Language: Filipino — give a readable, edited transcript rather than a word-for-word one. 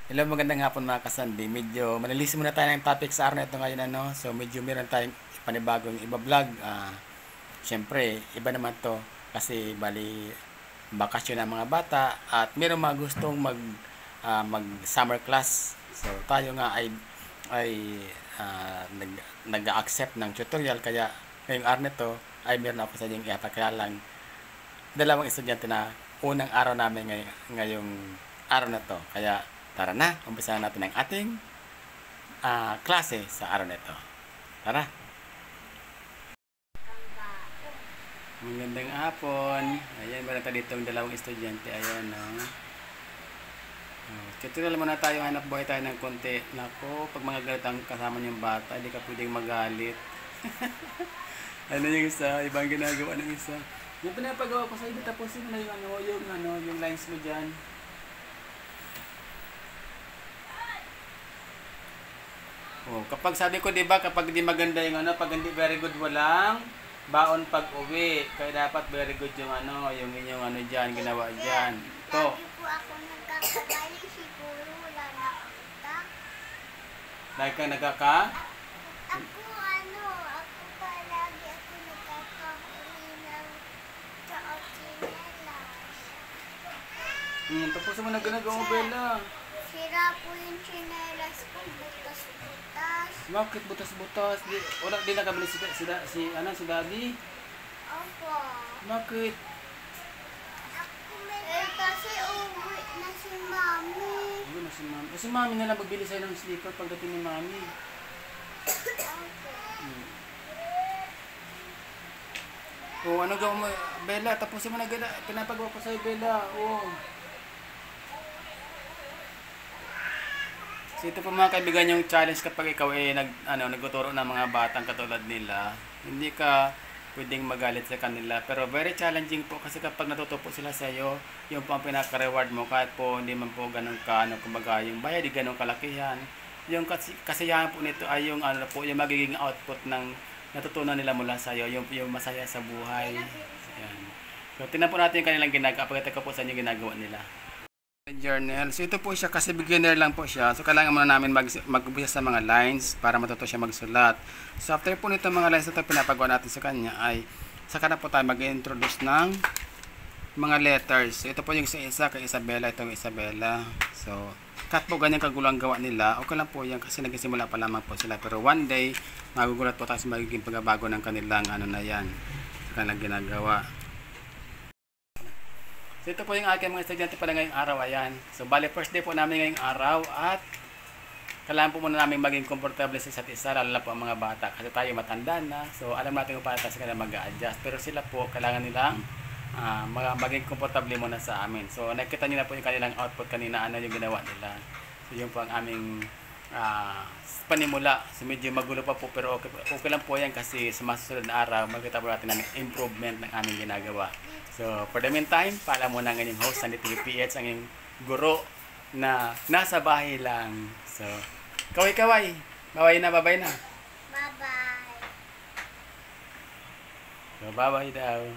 Hello, magandang hapon mga kasandi. Medyo manalis muna tayo ng topic sa araw na ito ngayon, ano. So, medyo meron tayong panibagong iba-vlog. Siyempre, iba naman to kasi bali bakasyon ng mga bata at meron mga gustong mag summer class. So, tayo nga ay nag-accept ng tutorial kaya ngayong araw nito ay meron ako sa inyong ipakilala lang dalawang estudyante na unang araw namin ngayong araw na to. Kaya tara na, umpisahan natin ang ating klase sa araw na ito. Tara! Magandang hapon. Ayan, meron tayo dito dalawang estudyante. Ayan, no? Tutorial muna tayo, hanap buhay tayo ng konti. Nako, pag mga galit ang kasama niyong bata, hindi ka pwedeng magalit. Ano yung isa? Ibang ginagawa ng isa. Yung pinapagawa ko sa iyo, tapusin mo na yung lines mo dyan. Oh, kapag sabi ko 'di ba, kapag hindi maganda yung pag hindi very good walang baon pag uwi. Kaya dapat very good yung yung inyong diyan, ginawa diyan. To. Lagi po ako nagkakabali, siguro wala na akong utak. Lagi kang nagkaka? Ako palagi ako nagkakahuli ng tsinelas. Tapos mo na ginagawa mo, Bella. Sira po yung tsinelas ko, butas-butas. Bakit butas-butas? Di nakabili si Daddy? Opo. Bakit? Kasi uwi na si Mami. Uwi na si Mami. Si Mami na lang magbili sa'yo ng slipper pagdating ni Mami. Opo. Oh, ano gawin mo? Bella, tapusin mo na pinapagawa ko sa'yo, Bella. Oh. So ito po mga kaibigan yung challenge kapag ikaw ay nagtuturo ng mga batang katulad nila. Hindi ka pwedeng magalit sa kanila. Pero very challenging po kasi kapag natuto po sila sa iyo, yung po ang pinaka-reward mo kahit po hindi man po ganun ka, kumbaga yung bayad, di ganun kalakihan. Yung kasiyahan po nito ay yung yung magiging output ng natutunan nila mula sa iyo, yung masaya sa buhay. Ayan. So tingnan po natin yung kanilang ginagawa. Pagkatapos ko po sa inyo ginagawa nila. Journal. So ito po siya kasi beginner lang po siya. So kailangan muna namin mag-umpisa sa mga lines para matuto siya magsulat. So after po nito mga lines na ito pinapagawa natin sa kanya ay saka na po tayo mag-introduce ng mga letters. So ito po yung isa kay Isabella, itong Isabella. So kahit po ganyan kagulang gawa nila, okay lang po yan kasi nagsimula pa lamang po sila. Pero one day, magugulat po tayo sa magiging pagbabago ng kanilang na yan. Sa kanilang ginagawa. So ito po yung aking mga estudyante pala ngayong araw, ayan. So bali first day po namin ngayong araw at kailangan po muna namin maging comfortable sa isa't isa, lalo na po ang mga bata kasi tayo matanda na. So alam natin kung paano tayo sila mag-a-adjust. Pero sila po kailangan nilang maging comfortable muna sa amin. So nakita niyo na po yung kanilang output kanina, ano yung ginawa nila. So yun po ang aming panimula. So medyo magulo pa po pero okay lang po yan kasi sa masusunod na araw magkita po natin ng improvement ng aming ginagawa. So, for the meantime, paalam muna ng inyong host, Sandy TVPH, ang inyong guro na nasa bahay lang. So, kaway-kaway. Babay na, babay na. Bye-bye. So, babay daw.